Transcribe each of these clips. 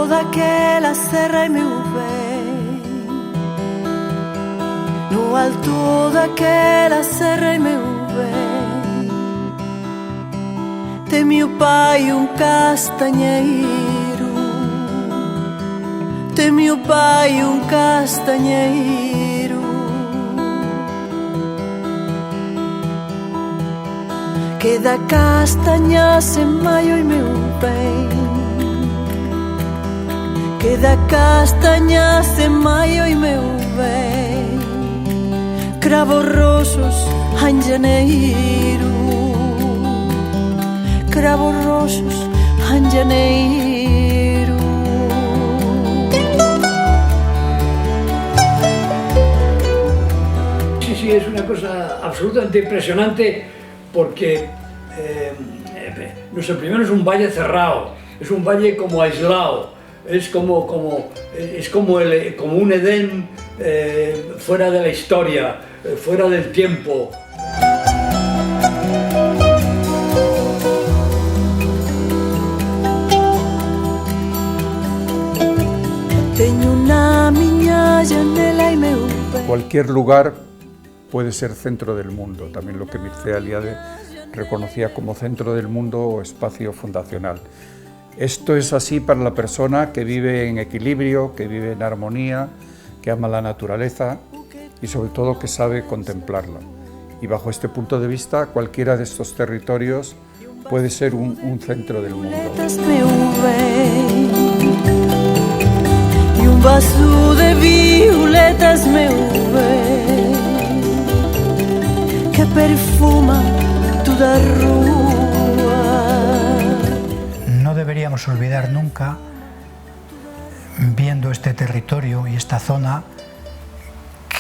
daquela serra e meu bem, no alto daquela serra e meu bem, tem meu pai castanheiro, tem meu pai castanheiro, que da castanha se maio e meu bem, que da castanha se maio e meu bem, cravos roxos em janeiro, cravos roxos em janeiro. Sí, es una cosa absolutamente impresionante porque no sé, primero es un valle cerrado, es un valle como aislado, es como un Edén fuera de la historia, fuera del tiempo. Cualquier lugar puede ser centro del mundo, también lo que Mircea Eliade reconocía como centro del mundo o espacio fundacional. Esto es así para la persona que vive en equilibrio, que vive en armonía, que ama la naturaleza y sobre todo que sabe contemplarla. Y bajo este punto de vista, cualquiera de estos territorios puede ser un centro del mundo. Y un vaso de violetas meu bem, que perfuma toda rúa. No deberíamos olvidar nunca, viendo este territorio y esta zona,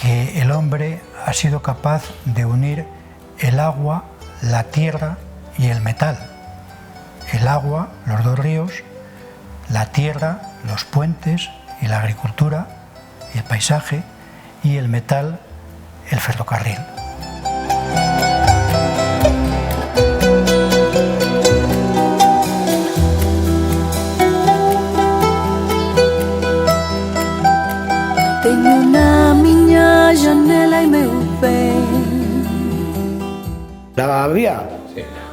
que el hombre ha sido capaz de unir el agua, la tierra y el metal. El agua, los dos ríos, la tierra, los puentes y la agricultura y el paisaje, y el metal, el ferrocarril. Tenho na minha janela e meu bem. La vía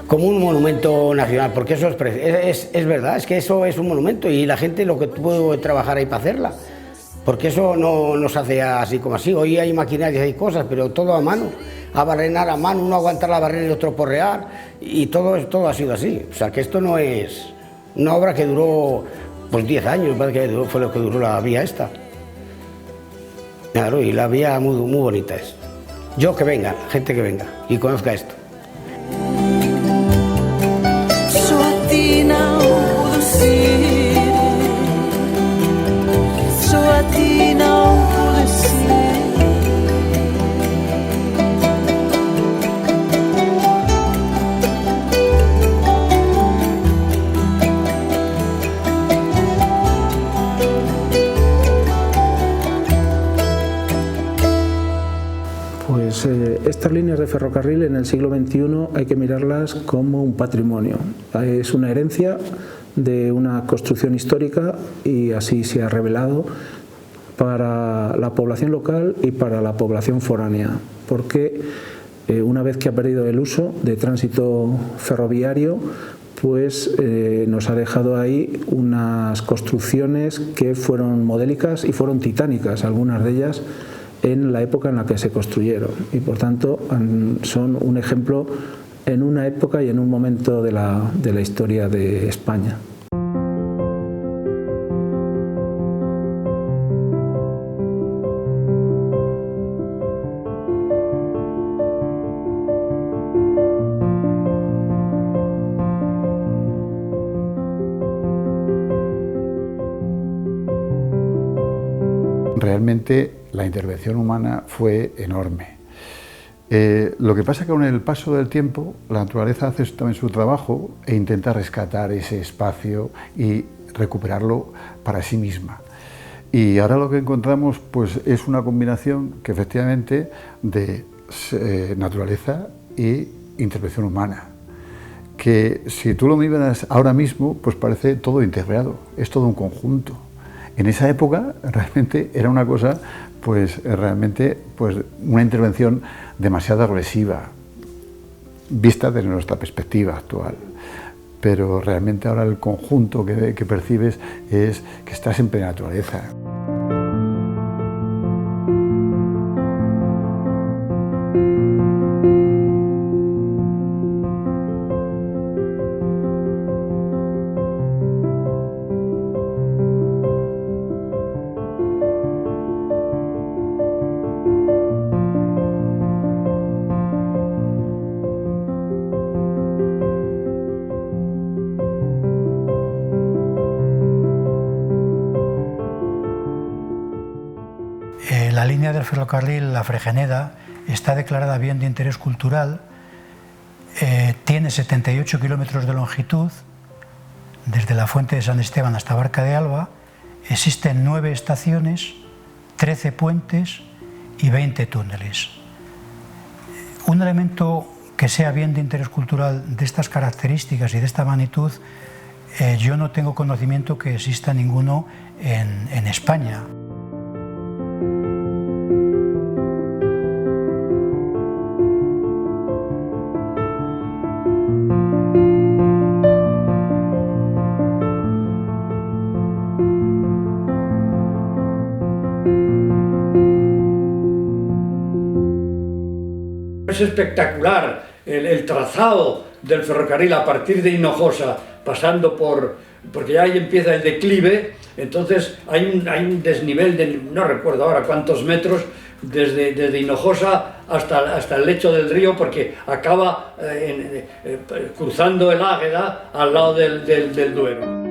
como un monumento nacional, porque eso es verdad, es que eso es un monumento y la gente lo que puede trabajar ahí para hacerla, porque eso no se hace así como así. Hoy hay maquinarias, hay cosas, pero todo a mano, a barrenar a mano, uno aguantar la barrera y otro porrear, y todo ha sido así. O sea que esto no es una obra que duró pues 10 años, fue lo que duró la vía esta. Claro, y la vía muy bonita es. Yo que venga, gente que venga y conozca esto. Pues estas líneas de ferrocarril en el siglo XXI hay que mirarlas como un patrimonio. Es una herencia de una construcción histórica y así se ha revelado para la población local y para la población foránea, porque una vez que ha perdido el uso de tránsito ferroviario, pues nos ha dejado ahí unas construcciones que fueron modélicas y fueron titánicas, algunas de ellas en la época en la que se construyeron, y por tanto son un ejemplo en una época y en un momento de la historia de España. Realmente la intervención humana fue enorme. Lo que pasa es que con el paso del tiempo la naturaleza hace también su trabajo e intenta rescatar ese espacio y recuperarlo para sí misma. Y ahora lo que encontramos pues, es una combinación que efectivamente de naturaleza y intervención humana, que si tú lo miras ahora mismo, pues parece todo integrado, es todo un conjunto. En esa época realmente era una cosa, pues realmente pues una intervención demasiado agresiva, vista desde nuestra perspectiva actual. Pero realmente ahora el conjunto que percibes es que estás en plena naturaleza. La línea del ferrocarril La Fregeneda está declarada bien de interés cultural, tiene 78 kilómetros de longitud, desde la Fuente de San Esteban hasta Barca de Alba, existen 9 estaciones, 13 puentes y 20 túneles. Un elemento que sea bien de interés cultural de estas características y de esta magnitud, yo no tengo conocimiento que exista ninguno en España. Es espectacular el trazado del ferrocarril a partir de Hinojosa, pasando porque ya ahí empieza el declive, entonces hay un desnivel de, no recuerdo ahora cuántos metros, desde Hinojosa hasta el lecho del río, porque acaba cruzando el Águeda al lado del Duero.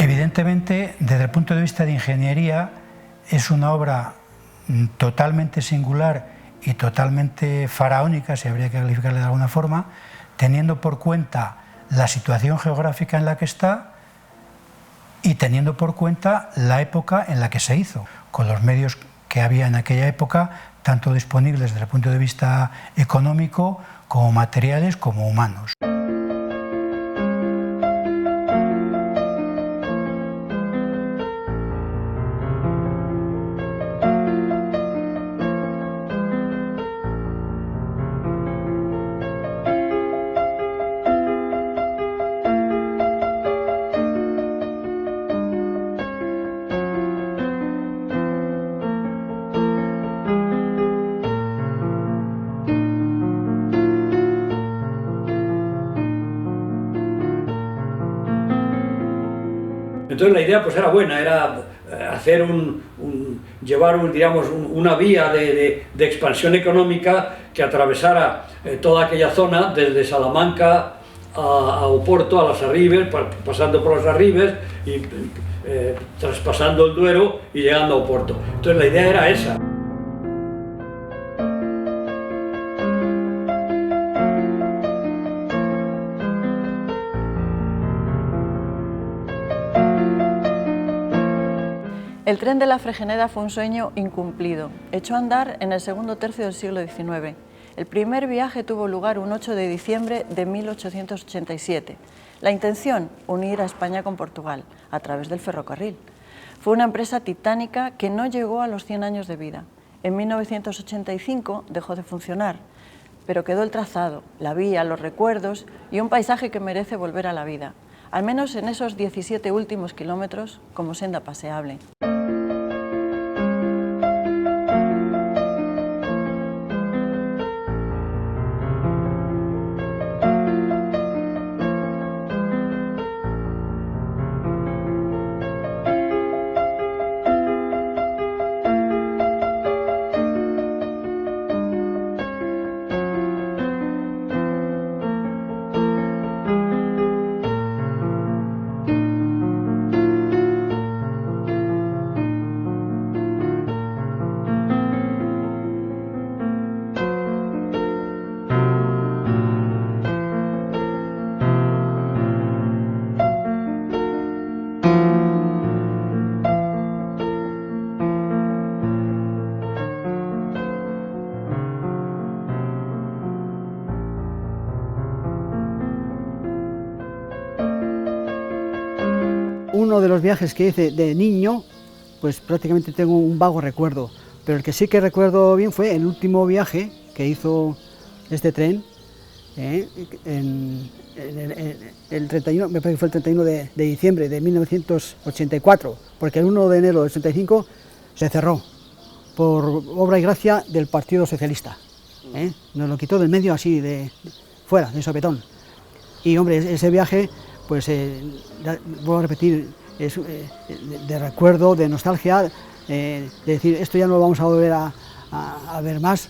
Evidentemente, desde el punto de vista de ingeniería, es una obra totalmente singular y totalmente faraónica, si habría que calificarla de alguna forma, teniendo por cuenta la situación geográfica en la que está y teniendo por cuenta la época en la que se hizo, con los medios que había en aquella época, tanto disponibles desde el punto de vista económico, como materiales, como humanos. Entonces la idea pues era buena, era hacer llevar digamos, una vía de expansión económica que atravesara toda aquella zona, desde Salamanca a Oporto, a las Arribes, pasando por las Arribes y traspasando el Duero y llegando a Oporto. Entonces la idea era esa. El tren de la Fregeneda fue un sueño incumplido, hecho andar en el segundo tercio del siglo XIX. El primer viaje tuvo lugar un 8 de diciembre de 1887. La intención, unir a España con Portugal, a través del ferrocarril. Fue una empresa titánica que no llegó a los 100 años de vida. En 1985 dejó de funcionar, pero quedó el trazado, la vía, los recuerdos y un paisaje que merece volver a la vida, al menos en esos 17 últimos kilómetros como senda paseable. uno de los viajes que hice de niño, pues prácticamente tengo un vago recuerdo, pero el que sí que recuerdo bien fue el último viaje que hizo este tren, el 31, me parece que fue el 31 de diciembre de 1984, porque el 1 de enero del 85 se cerró por obra y gracia del Partido Socialista. Nos lo quitó del medio así, fuera, de sopetón. Y hombre, ese viaje, pues vuelvo a repetir, es de recuerdo, de nostalgia, de decir, esto ya no lo vamos a volver a ver más.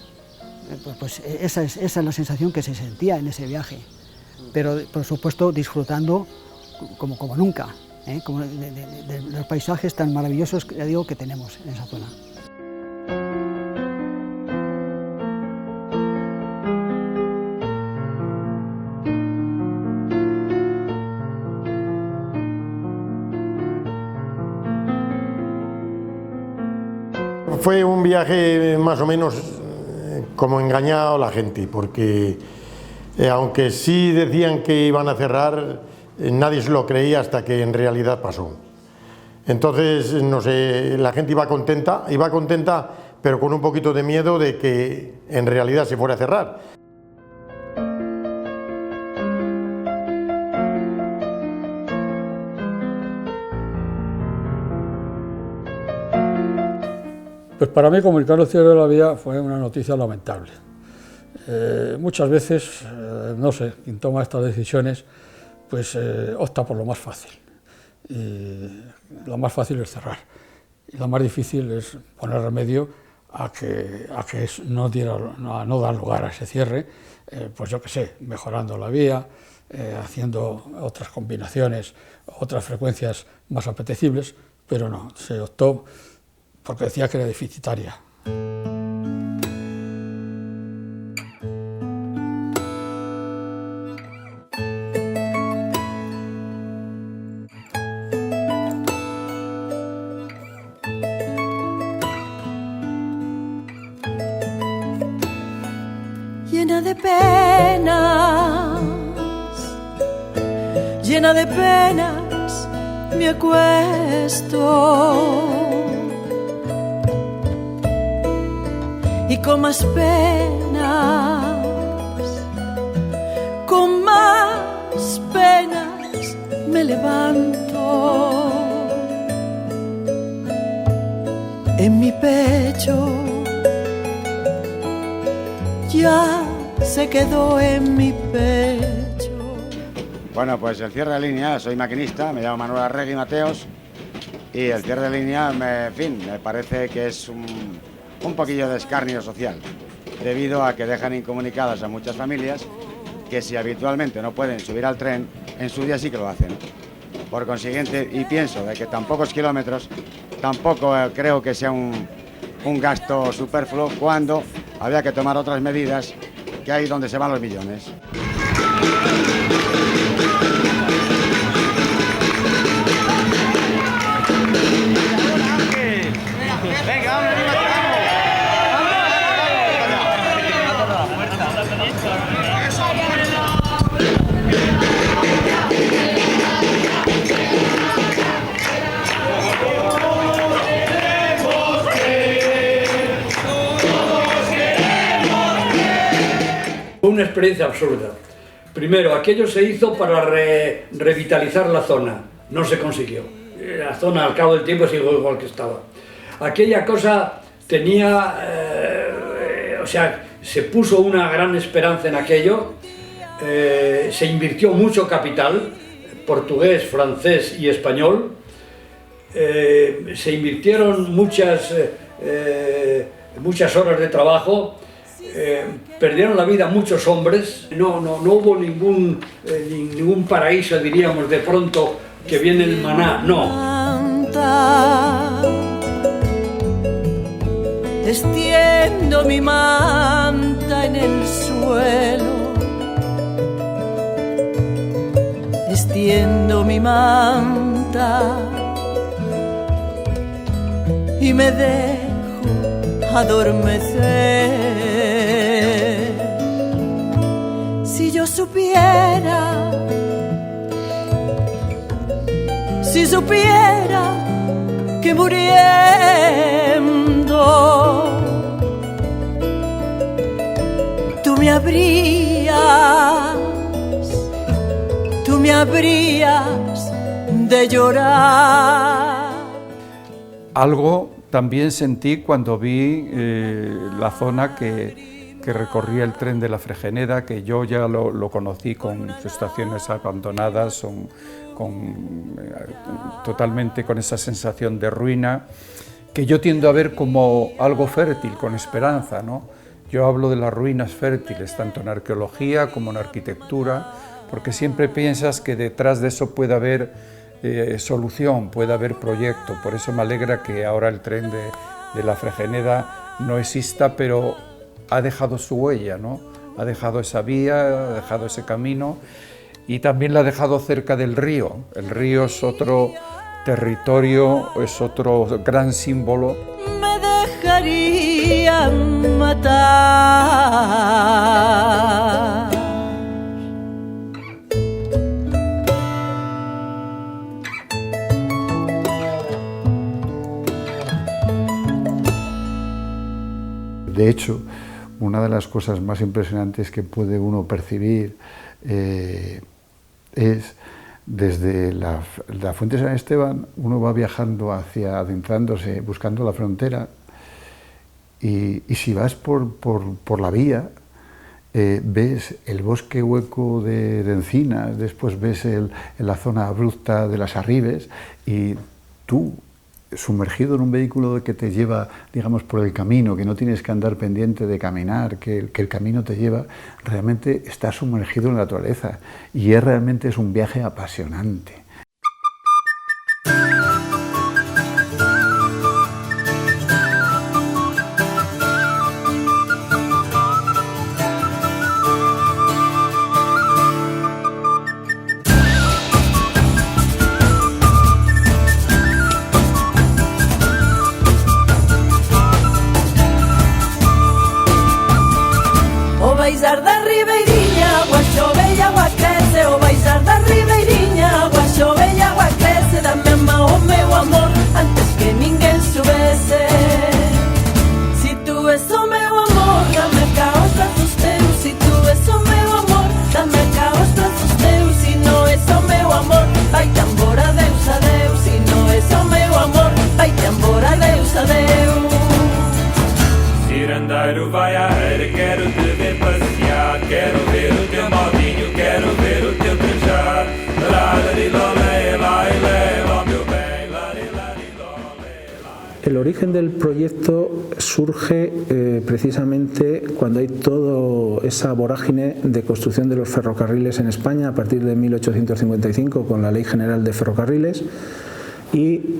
Pues esa es la sensación que se sentía en ese viaje, pero por supuesto disfrutando como nunca, como de los paisajes tan maravillosos, ya digo, que tenemos en esa zona. Fue un viaje más o menos como engañado a la gente, porque aunque sí decían que iban a cerrar, nadie se lo creía hasta que en realidad pasó. Entonces, no sé, la gente iba contenta, pero con un poquito de miedo de que en realidad se fuera a cerrar. Pues para mí comunicar el cierre de la vía fue una noticia lamentable. Muchas veces, no sé, quien toma estas decisiones, pues opta por lo más fácil. Y lo más fácil es cerrar. Y lo más difícil es poner remedio a que no dar lugar a ese cierre, pues yo qué sé, mejorando la vía, haciendo otras combinaciones, otras frecuencias más apetecibles, pero no, se optó porque decía que era deficitaria. Llena de penas, me acuesto. Y con más penas me levanto. En mi pecho ya se quedó en mi pecho. Bueno, pues el cierre de línea, soy maquinista, me llamo Manuel Arregui Mateos, y el cierre de línea, me parece que es un poquillo de escarnio social, debido a que dejan incomunicadas a muchas familias que si habitualmente no pueden subir al tren, en su día sí que lo hacen. Por consiguiente, y pienso de que tan pocos kilómetros, tampoco creo que sea un gasto superfluo cuando había que tomar otras medidas, que hay donde se van los millones. Fue una experiencia absurda. Primero, aquello se hizo para revitalizar la zona, no se consiguió. La zona al cabo del tiempo siguió igual que estaba. Aquella cosa tenía, o sea, se puso una gran esperanza en aquello, se invirtió mucho capital, portugués, francés y español, se invirtieron muchas horas de trabajo, perdieron la vida muchos hombres, no hubo ningún paraíso, diríamos, de pronto que viene el maná, no. Extiendo mi manta en el suelo, extiendo mi manta y me dejo adormecer. Si yo supiera si supiera que muriendo tú me habrías de llorar. Algo también sentí cuando vi la zona que recorría el tren de la Fregeneda, que yo ya lo conocí con sus estaciones abandonadas, totalmente con esa sensación de ruina, que yo tiendo a ver como algo fértil, con esperanza, ¿no? Yo hablo de las ruinas fértiles, tanto en arqueología como en arquitectura, porque siempre piensas que detrás de eso puede haber solución, puede haber proyecto. Por eso me alegra que ahora el tren de la Fregeneda no exista, pero ha dejado su huella, ¿no? Ha dejado esa vía, ha dejado ese camino y también la ha dejado cerca del río. El río es otro territorio, es otro gran símbolo. Me dejarían matar. De hecho, una de las cosas más impresionantes que puede uno percibir es desde la Fuente de San Esteban, uno va viajando adentrándose, buscando la frontera, y si vas por la vía, ves el bosque hueco de encinas, después ves la zona abrupta de las Arribes, y tú, sumergido en un vehículo que te lleva, digamos, por el camino, que no tienes que andar pendiente de caminar, que el camino te lleva, realmente estás sumergido en la naturaleza y realmente es un viaje apasionante. O baixar da Ribeiriña, agua chove e agua crece. O baixar da Ribeiriña, agua chove e agua crece. Dame a mão, o meu amor, antes que ninguén soubese. Si tú és o meu amor, dame cá os brazos teus. Si tú és o meu amor, dame cá os brazos teus. Si no és o meu amor, vai tambor, adeus, adeus. Si no és o meu amor, vai tambor, adeus, adeus. Cirandeiro vai à eira, quero te ver passear. Quero ver o teu modinho, quero ver o teu trajar. El origen del proyecto surge precisamente cuando hay toda esa vorágine de construcción de los ferrocarriles en España a partir de 1855 con la Ley General de Ferrocarriles, y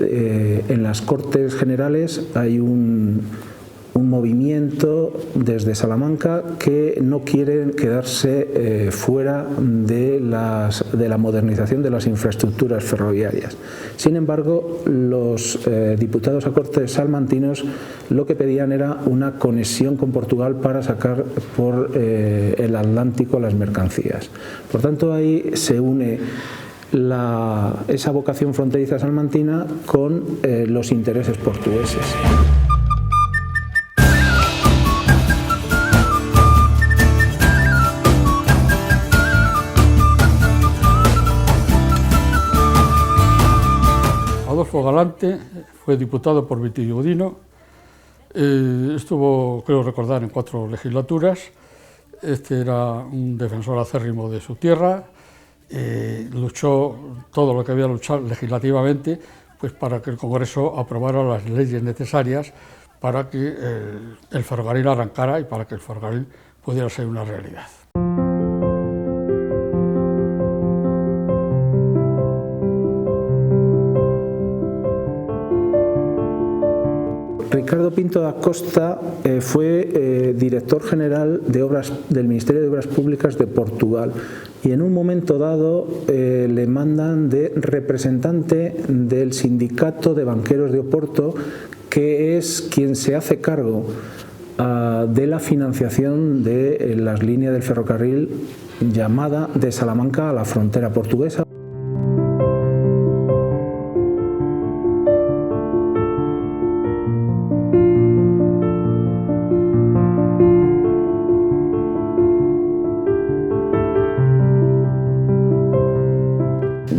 en las Cortes Generales hay un movimiento desde Salamanca que no quieren quedarse fuera de la modernización de las infraestructuras ferroviarias. Sin embargo, los diputados a Cortes salmantinos lo que pedían era una conexión con Portugal para sacar por el Atlántico las mercancías. Por tanto, ahí se une esa vocación fronteriza salmantina con los intereses portugueses. Adolfo Galante fue diputado por Vitigudino, estuvo, creo recordar, en 4 legislaturas. Este era un defensor acérrimo de su tierra, luchó todo lo que había luchado legislativamente, pues para que el Congreso aprobara las leyes necesarias para que el ferrocarril arrancara y para que el ferrocarril pudiera ser una realidad. Ricardo Pinto da Costa fue director general de obras del Ministerio de Obras Públicas de Portugal, y en un momento dado le mandan de representante del sindicato de banqueros de Oporto, que es quien se hace cargo de la financiación de las líneas del ferrocarril llamada de Salamanca a la frontera portuguesa.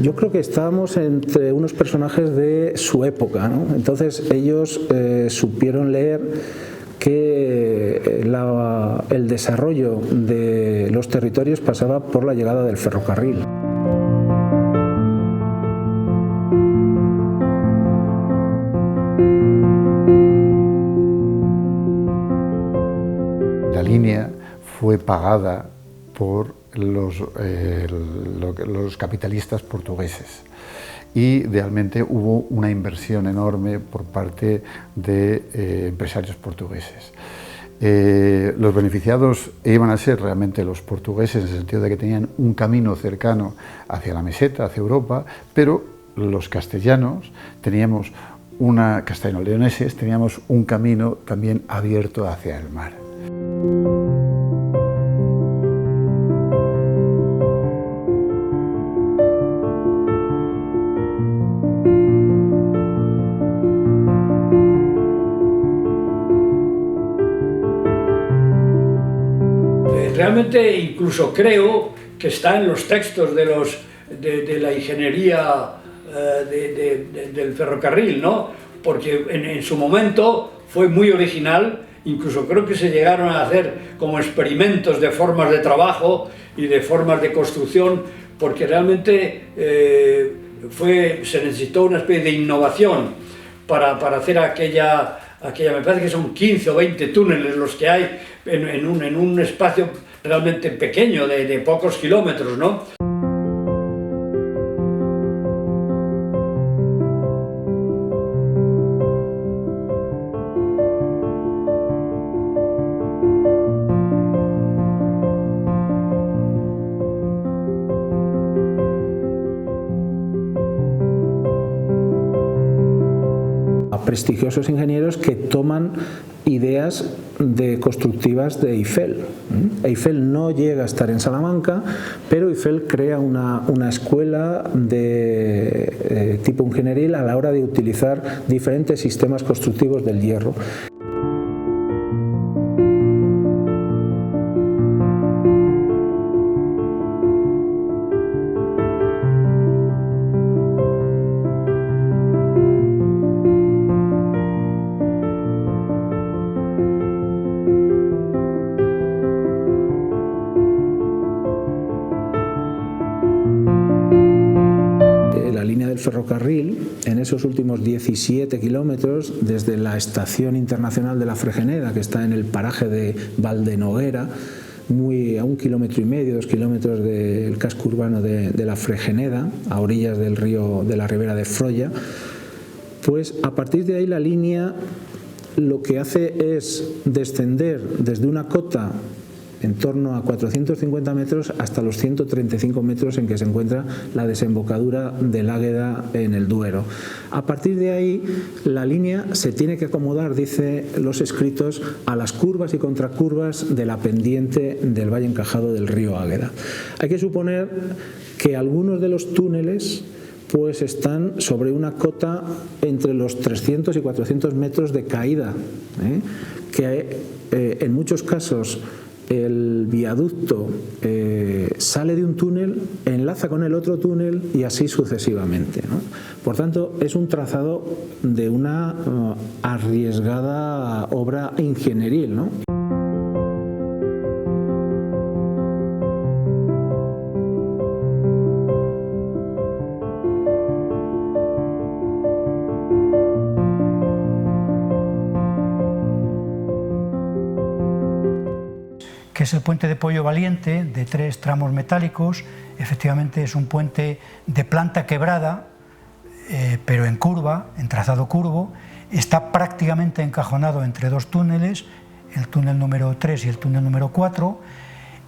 Yo creo que estábamos entre unos personajes de su época, ¿no? Entonces ellos supieron leer que el desarrollo de los territorios pasaba por la llegada del ferrocarril. La línea fue pagada por los capitalistas portugueses y realmente hubo una inversión enorme por parte de empresarios portugueses. Los beneficiados iban a ser realmente los portugueses en el sentido de que tenían un camino cercano hacia la meseta, hacia Europa, pero los castellanos castellano-leoneses teníamos un camino también abierto hacia el mar. Realmente incluso creo que está en los textos de la ingeniería del ferrocarril, ¿no? Porque en su momento fue muy original, incluso creo que se llegaron a hacer como experimentos de formas de trabajo y de formas de construcción, porque realmente se necesitó una especie de innovación para hacer aquella, me parece que son 15 o 20 túneles los que hay en un espacio realmente pequeño, de pocos kilómetros, ¿no? Prestigiosos ingenieros que toman ideas constructivas de Eiffel. Eiffel no llega a estar en Salamanca, pero Eiffel crea una escuela de tipo ingenieril a la hora de utilizar diferentes sistemas constructivos del hierro. Ferrocarril, en esos últimos 17 kilómetros, desde la Estación Internacional de la Fregeneda, que está en el paraje de Valdenoguera, a 1,5 kilómetros, 2 kilómetros del casco urbano de la Fregeneda, a orillas del río de la Ribera de Frolla, pues a partir de ahí la línea lo que hace es descender desde una cota en torno a 450 metros hasta los 135 metros en que se encuentra la desembocadura del Águeda en el Duero. A partir de ahí, la línea se tiene que acomodar, dice los escritos, a las curvas y contracurvas de la pendiente del valle encajado del río Águeda. Hay que suponer que algunos de los túneles pues están sobre una cota entre los 300 y 400 metros de caída, que en muchos casos el viaducto sale de un túnel, enlaza con el otro túnel y así sucesivamente, ¿no? Por tanto, es un trazado de una arriesgada obra ingenieril, ¿no? Que es el puente de Pollo Valiente, de 3 tramos metálicos. Efectivamente es un puente de planta quebrada, pero en curva, en trazado curvo. Está prácticamente encajonado entre 2 túneles, el túnel número 3 y el túnel número 4.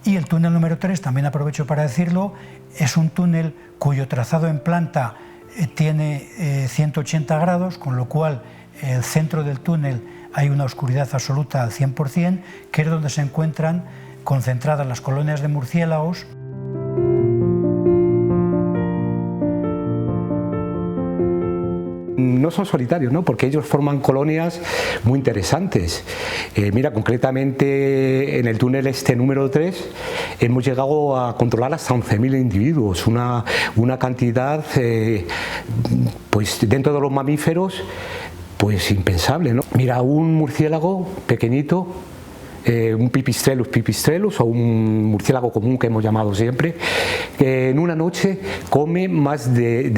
Y el túnel número 3, también aprovecho para decirlo, es un túnel cuyo trazado en planta tiene 180 grados, con lo cual el centro del túnel hay una oscuridad absoluta al 100%, que es donde se encuentran concentradas las colonias de murciélagos. no son solitarios, ¿no? Porque ellos forman colonias muy interesantes. Mira, concretamente en el túnel este número 3 hemos llegado a controlar hasta 11.000 individuos, una cantidad, pues dentro de los mamíferos, pues impensable, ¿no? Mira, un murciélago pequeñito, un pipistrellus o un murciélago común que hemos llamado siempre, que en una noche come más de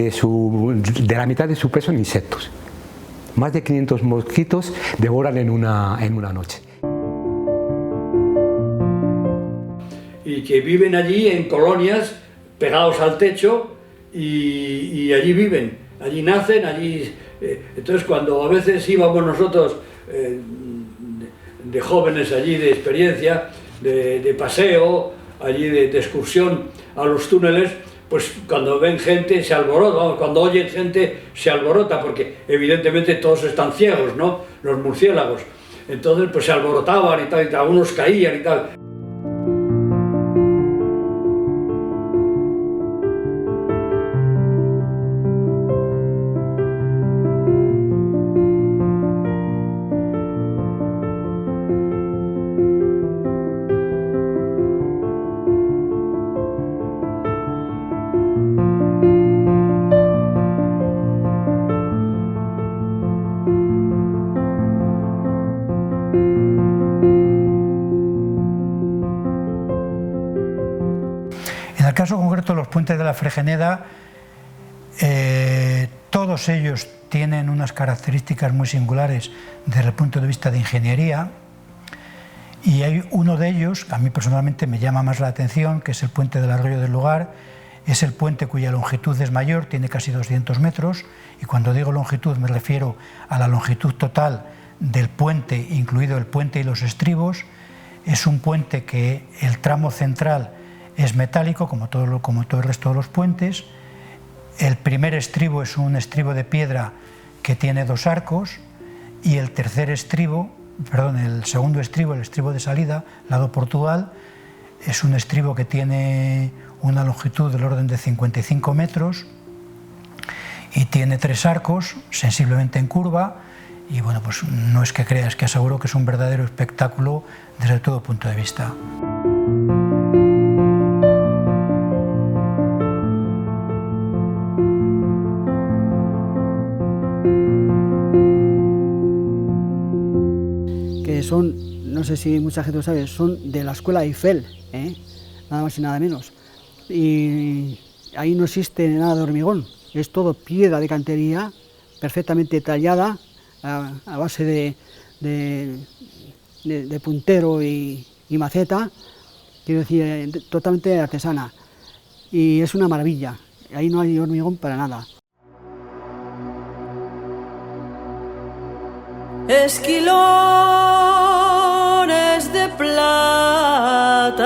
la mitad de su peso en insectos. Más de 500 mosquitos devoran en una noche. Y que viven allí en colonias pegados al techo y allí viven, allí nacen, allí... entonces cuando a veces íbamos nosotros de jóvenes allí, de experiencia, de paseo, allí de excursión a los túneles, pues cuando ven gente se alborota, vamos, cuando oyen gente se alborota, porque evidentemente todos están ciegos, ¿no? Los murciélagos. Entonces pues se alborotaban y tal, algunos caían y tal. En el caso concreto de los puentes de la Fregeneda, todos ellos tienen unas características muy singulares desde el punto de vista de ingeniería, y hay uno de ellos que a mí personalmente me llama más la atención, que es el puente del Arroyo del Lugar. Es el puente cuya longitud es mayor, tiene casi 200 metros, y cuando digo longitud me refiero a la longitud total del puente, incluido el puente y los estribos. Es un puente que el tramo central es metálico, como todo el resto de los puentes. El primer estribo es un estribo de piedra que tiene 2 arcos, y el segundo estribo, el estribo de salida, lado Portugal, es un estribo que tiene una longitud del orden de 55 metros y tiene 3 arcos, sensiblemente en curva, y bueno, pues no es que creas, que aseguro que es un verdadero espectáculo desde todo punto de vista. Que son, no sé si mucha gente lo sabe, son de la escuela Eiffel, nada más y nada menos. Y ahí no existe nada de hormigón, es todo piedra de cantería, perfectamente tallada, a base de puntero y maceta, quiero decir, totalmente artesana. Y es una maravilla, ahí no hay hormigón para nada. Esquilones de plata.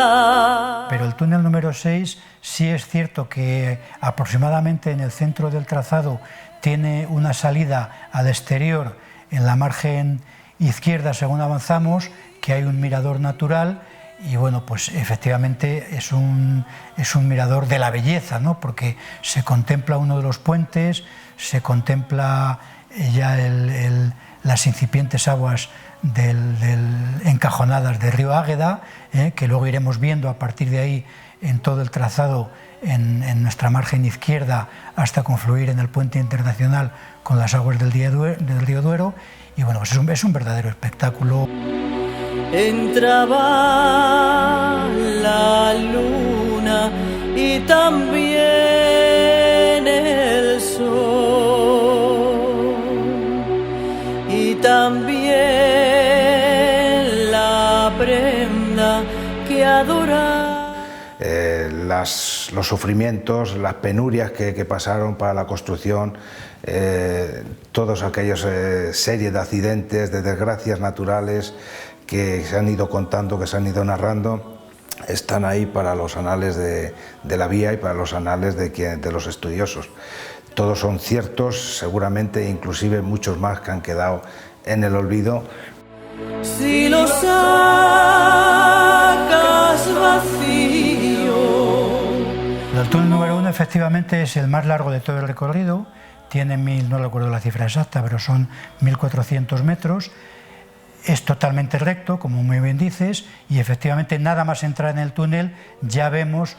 Pero el túnel número 6 sí es cierto que aproximadamente en el centro del trazado tiene una salida al exterior en la margen izquierda según avanzamos, que hay un mirador natural, y bueno, pues efectivamente es un mirador de la belleza, ¿no? Porque se contempla uno de los puentes, se contempla ya las incipientes aguas encajonadas del río Águeda, que luego iremos viendo a partir de ahí en todo el trazado en nuestra margen izquierda hasta confluir en el puente internacional con las aguas del río Duero, y bueno, pues es un verdadero espectáculo. Entraba la luna y también el sol, y también la prenda que adora. Los sufrimientos, las penurias que pasaron para la construcción, todos aquellos series de accidentes, de desgracias naturales que se han ido contando, que se han ido narrando, están ahí para los anales de la vía y para los anales de los estudiosos. Todos son ciertos, seguramente, inclusive muchos más que han quedado en el olvido. Si lo sacas vacío. El túnel número 1 efectivamente es el más largo de todo el recorrido, tiene no recuerdo la cifra exacta, pero son 1.400 metros. Es totalmente recto, como muy bien dices, y efectivamente nada más entrar en el túnel ya vemos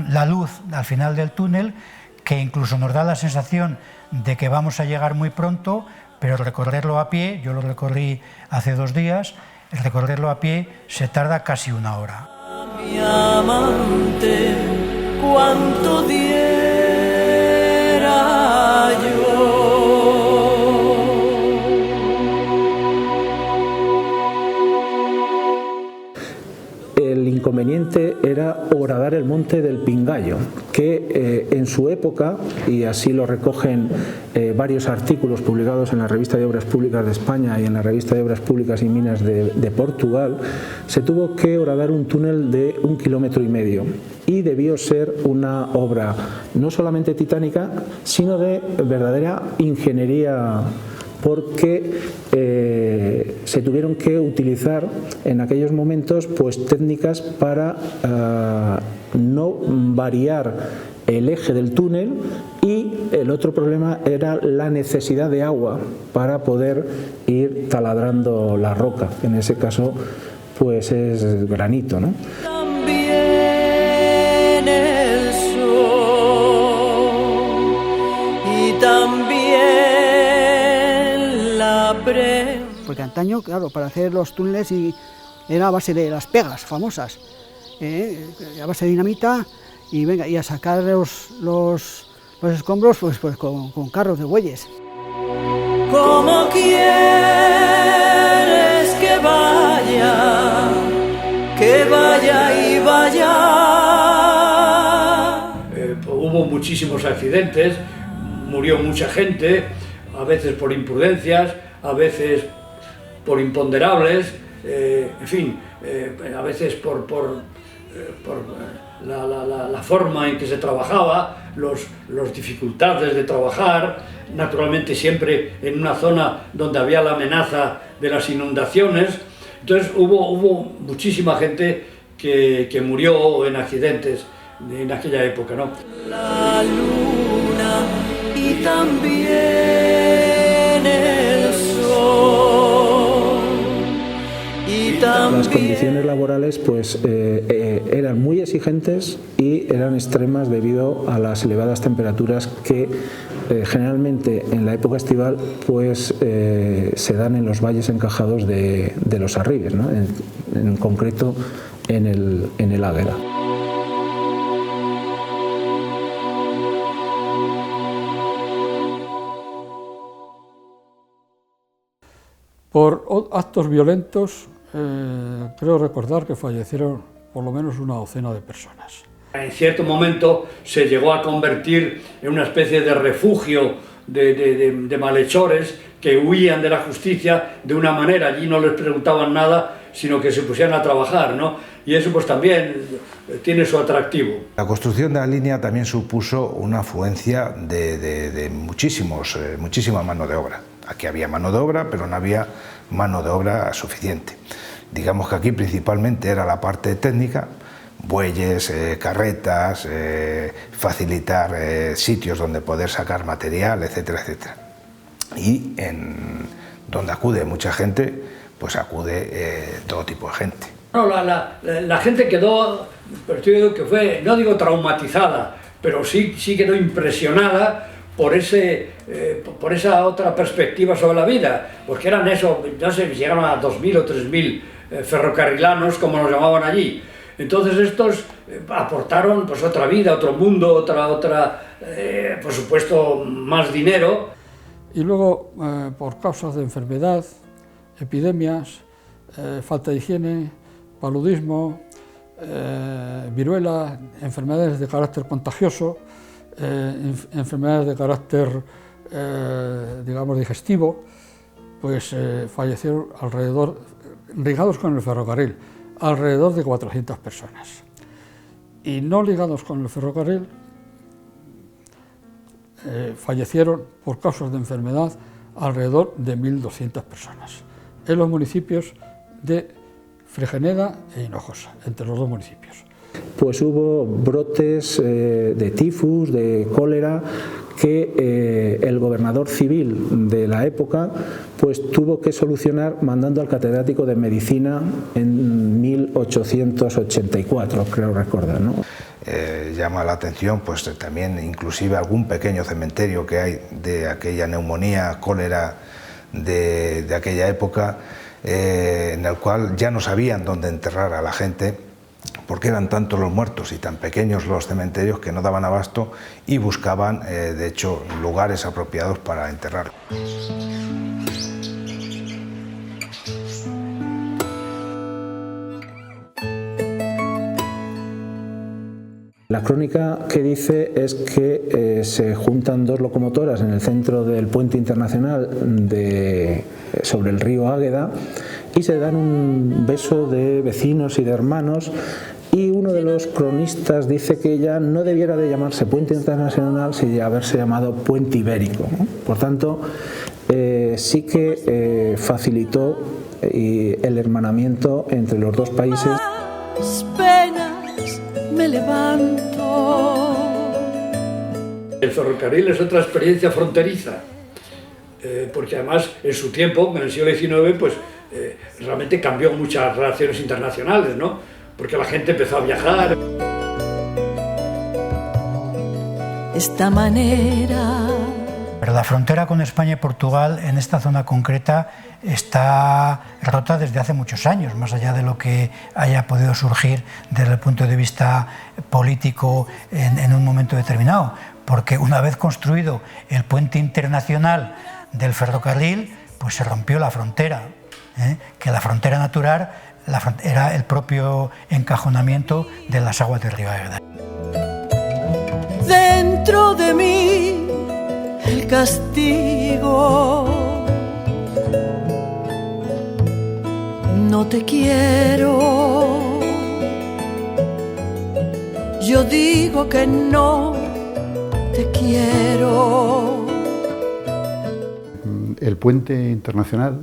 la luz al final del túnel, que incluso nos da la sensación de que vamos a llegar muy pronto, pero recorrerlo a pie, yo lo recorrí hace 2 días, recorrerlo a pie se tarda casi 1 hora. Mi amante, cuánto diera yo. El inconveniente era horadar el monte del Pingallo, que en su época, y así lo recogen varios artículos publicados en la Revista de Obras Públicas de España y en la Revista de Obras Públicas y Minas de Portugal, se tuvo que horadar un túnel de 1,5 kilómetros y debió ser una obra no solamente titánica, sino de verdadera ingeniería, porque se tuvieron que utilizar en aquellos momentos pues técnicas para no variar el eje del túnel, y el otro problema era la necesidad de agua para poder ir taladrando la roca. En ese caso pues es granito, ¿no? También el sol y también la prensa. Porque antaño, claro, para hacer los túneles era a base de las pegas famosas, a base de dinamita, y venga, y a sacar los escombros pues con carros de bueyes. ¿Cómo quieres que vaya y vaya? Hubo muchísimos accidentes, murió mucha gente, a veces por imprudencias, a veces por imponderables, en fin, a veces por la forma en que se trabajaba, las dificultades de trabajar, naturalmente siempre en una zona donde había la amenaza de las inundaciones. Entonces hubo muchísima gente que murió en accidentes en aquella época, ¿no? La luna y también el sol y también... Las condiciones laborales pues eran muy exigentes y eran extremas debido a las elevadas temperaturas que generalmente en la época estival pues se dan en los valles encajados de los Arribes, ¿no? En concreto en el Águeda. Por actos violentos, creo recordar que fallecieron por lo menos una docena de personas. En cierto momento se llegó a convertir en una especie de refugio de malhechores que huían de la justicia de una manera. Allí no les preguntaban nada, sino que se pusieran a trabajar, ¿no? Y eso pues también tiene su atractivo. La construcción de la línea también supuso una afluencia de muchísima mano de obra. Aquí había mano de obra, pero no había mano de obra suficiente. Digamos que aquí principalmente era la parte técnica, bueyes, carretas, facilitar sitios donde poder sacar material, etcétera, etcétera. Y donde acude mucha gente, pues acude todo tipo de gente. No, la gente quedó, pues yo digo que fue, no digo traumatizada, pero sí quedó impresionada por esa otra perspectiva sobre la vida, porque eran eso, no sé, llegaron a 2.000 o 3.000 ferrocarrilanos, como los llamaban allí. Entonces estos aportaron pues otra vida, otro mundo, por supuesto más dinero. Y luego, por causas de enfermedad, epidemias, falta de higiene, paludismo, viruela, enfermedades de carácter contagioso, enfermedades de carácter, digamos, digestivo, pues fallecieron alrededor, ligados con el ferrocarril, alrededor de 400 personas. Y no ligados con el ferrocarril, fallecieron por causas de enfermedad alrededor de 1.200 personas, en los municipios de Fregeneda e Hinojosa, entre los dos municipios. Pues hubo brotes de tifus, de cólera, que el gobernador civil de la época pues tuvo que solucionar mandando al catedrático de medicina en 1884, creo recordar, ¿no? Llama la atención pues también inclusive algún pequeño cementerio que hay de aquella neumonía, cólera de aquella época, en el cual ya no sabían dónde enterrar a la gente porque eran tantos los muertos y tan pequeños los cementerios que no daban abasto y buscaban de hecho lugares apropiados para enterrar. La crónica que dice es que se juntan dos locomotoras en el centro del puente internacional sobre el río Águeda y se dan un beso de vecinos y de hermanos, y uno de los cronistas dice que ya no debiera de llamarse puente internacional sino haberse llamado puente ibérico, ¿no? Por tanto, sí que facilitó el hermanamiento entre los dos países. Me levanto. El ferrocarril es otra experiencia fronteriza, porque además en su tiempo, en el siglo XIX, pues realmente cambió muchas relaciones internacionales, ¿no? Porque la gente empezó a viajar. Esta manera. Pero la frontera con España y Portugal en esta zona concreta está rota desde hace muchos años, más allá de lo que haya podido surgir desde el punto de vista político en un momento determinado, porque una vez construido el puente internacional del ferrocarril, pues se rompió la frontera, que la frontera natural era el propio encajonamiento de las aguas del río Águeda. Dentro de mí el castigo. No te quiero. Yo digo que no te quiero. El puente internacional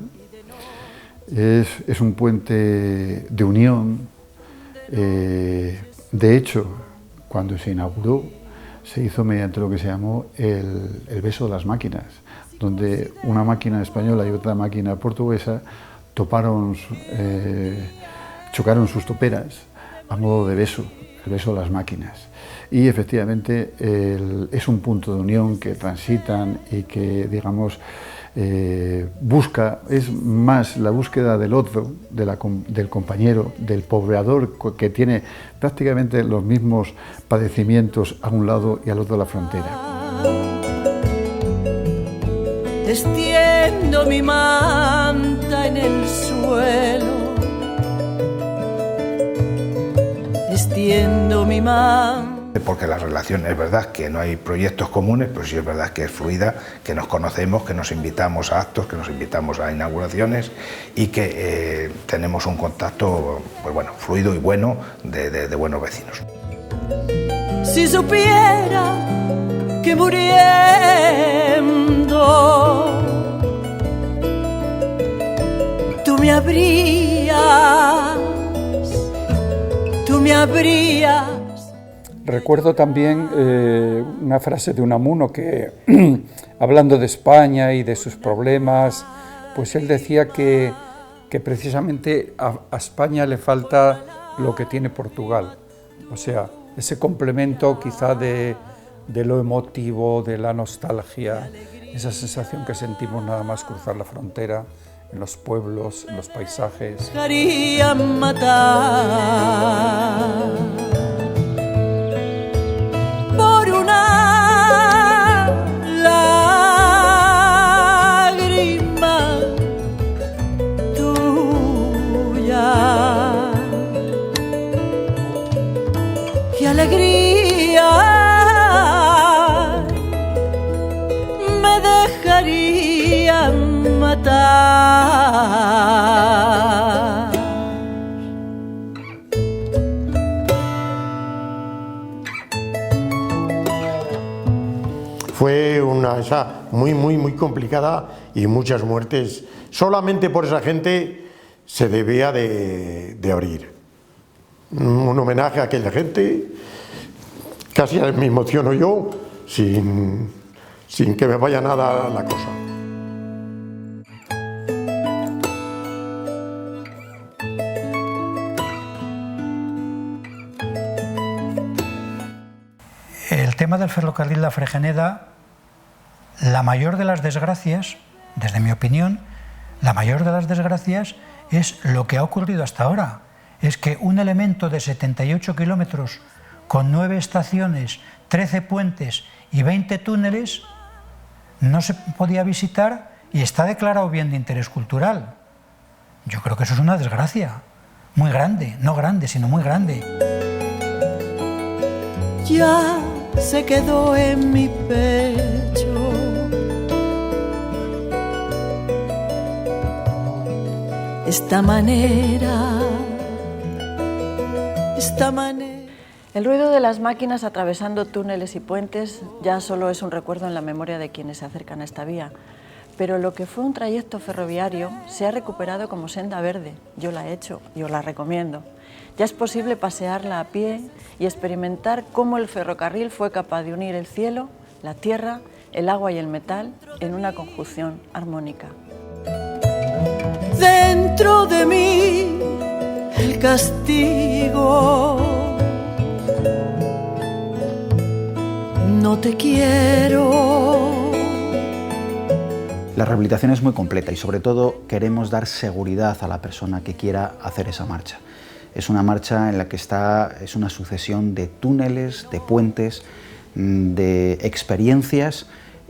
es un puente de unión. De hecho, cuando se inauguró, se hizo mediante lo que se llamó el beso de las máquinas, donde una máquina española y otra máquina portuguesa chocaron sus toperas a modo de beso, el beso de las máquinas. Y efectivamente es un punto de unión que transitan y que, digamos, busca, es más la búsqueda del otro, del compañero, del poblador que tiene prácticamente los mismos padecimientos a un lado y al otro de la frontera. Extiendo mi manta en el suelo. Extiendo mi manta. Porque la relación es verdad que no hay proyectos comunes, pero sí es verdad que es fluida, que nos conocemos, que nos invitamos a actos, que nos invitamos a inauguraciones y que tenemos un contacto pues bueno, fluido y bueno de buenos vecinos. Si supiera que muriendo tú me abrías. Recuerdo también una frase de Unamuno que, hablando de España y de sus problemas, pues él decía que precisamente a España le falta lo que tiene Portugal, o sea, ese complemento quizá de lo emotivo, de la nostalgia, esa sensación que sentimos nada más cruzar la frontera, en los pueblos, en los paisajes. Querían matar. Por una lágrima tuya, qué alegría me dejaría matar. Fue una esa muy complicada y muchas muertes. Solamente por esa gente se debía de abrir. Un homenaje a aquella gente. Casi me emociono yo, sin sin que me vaya nada la cosa. El tema del ferrocarril La Fregeneda, la mayor de las desgracias, desde mi opinión, la mayor de las desgracias es lo que ha ocurrido hasta ahora. Es que un elemento de 78 kilómetros con 9 estaciones, 13 puentes y 20 túneles no se podía visitar y está declarado bien de interés cultural. Yo creo que eso es una desgracia muy grande, no grande, sino muy grande. Ya se quedó en mi pecho esta manera. El ruido de las máquinas atravesando túneles y puentes ya solo es un recuerdo en la memoria de quienes se acercan a esta vía, pero lo que fue un trayecto ferroviario se ha recuperado como senda verde. Yo la he hecho y os la recomiendo. Ya es posible pasearla a pie y experimentar cómo el ferrocarril fue capaz de unir el cielo, la tierra, el agua y el metal en una conjunción armónica. Dentro de mí el castigo, no te quiero. La rehabilitación es muy completa y sobre todo queremos dar seguridad a la persona que quiera hacer esa marcha. Es una marcha en la que es una sucesión de túneles, de puentes, de experiencias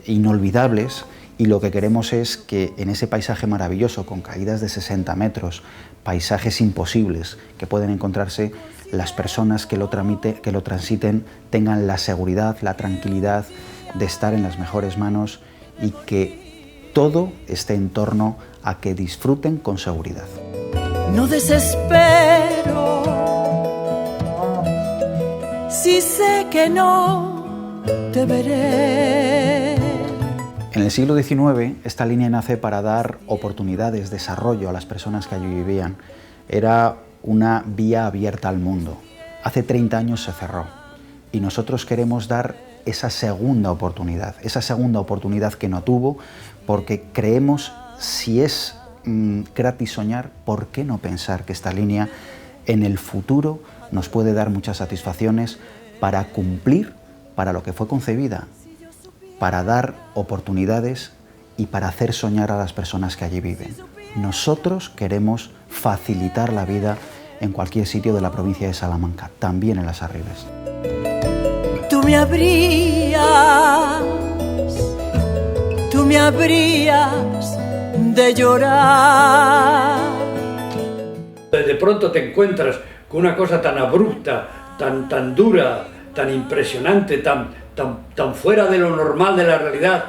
inolvidables, y lo que queremos es que en ese paisaje maravilloso, con caídas de 60 metros, paisajes imposibles que pueden encontrarse, las personas que lo transiten tengan la seguridad, la tranquilidad de estar en las mejores manos y que todo esté en torno a que disfruten con seguridad. No desespero, si sé que no te veré. En el siglo XIX, esta línea nace para dar oportunidades, desarrollo a las personas que allí vivían. Era una vía abierta al mundo. Hace 30 años se cerró y nosotros queremos dar esa segunda oportunidad que no tuvo, porque creemos, si es gratis soñar, ¿por qué no pensar que esta línea en el futuro nos puede dar muchas satisfacciones para cumplir para lo que fue concebida, para dar oportunidades y para hacer soñar a las personas que allí viven? Nosotros queremos facilitar la vida en cualquier sitio de la provincia de Salamanca, también en Las Arribes. Tú me habrías de llorar. De pronto te encuentras con una cosa tan abrupta, tan dura, tan impresionante, tan fuera de lo normal de la realidad,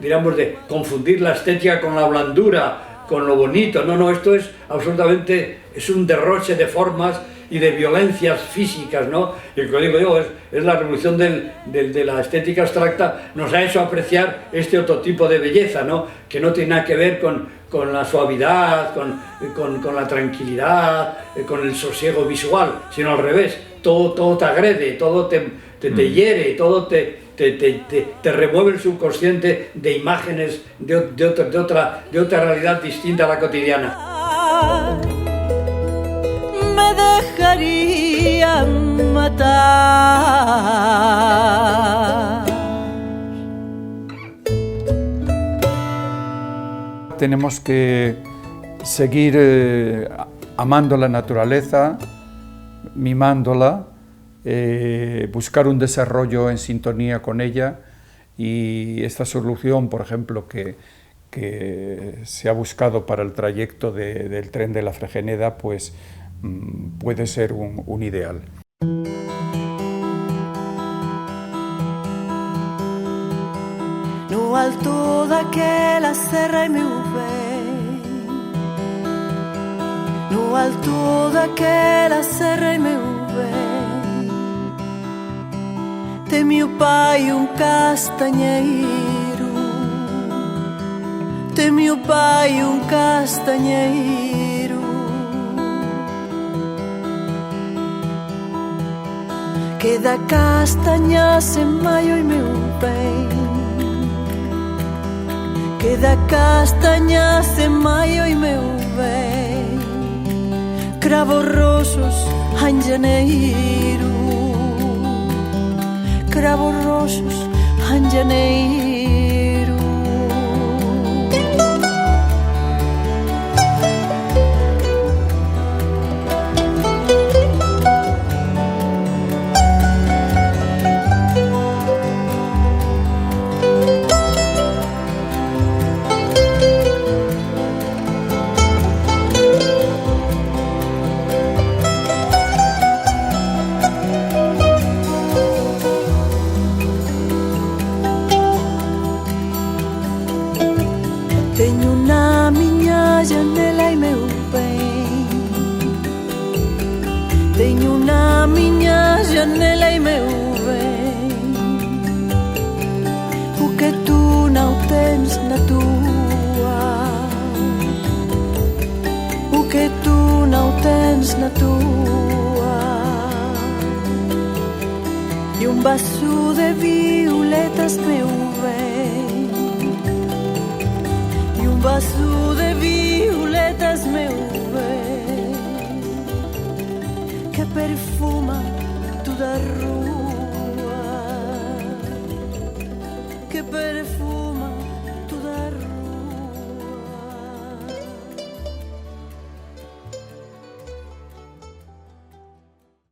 diríamos, de confundir la estética con la blandura, con lo bonito. No, esto es absolutamente, es un derroche de formas y de violencias físicas, ¿no? Y lo que digo yo, es la revolución de la estética abstracta, nos ha hecho apreciar este otro tipo de belleza, ¿no? Que no tiene nada que ver con la suavidad, con la tranquilidad, con el sosiego visual, sino al revés. Todo te agrede, todo te hiere, todo te remueve el subconsciente de imágenes de otra realidad distinta a la cotidiana. Me dejarían matar. Tenemos que seguir amando la naturaleza, mimándola, buscar un desarrollo en sintonía con ella, y esta solución, por ejemplo, que se ha buscado para el trayecto del tren de La Fregeneda, pues puede ser un ideal. No alto d'aquella serra meu bé, no alto d'aquella serra meu bé, té meu pai un castanheiro, té meu pai un castanheiro. Que da castanya se'n maio i meu pai, que de castanyes en maio i meu vell, cravos rossos en janeiro, cravos rossos en janeiro. Tenho na minha janela e meu bem, tenho na minha janela e meu bem, o que tu não tens na tua, o que tu não tens na tua, e vaso de violetas, meu bem, vaso de violetas, meu bem, que perfuma toda a rua, que perfuma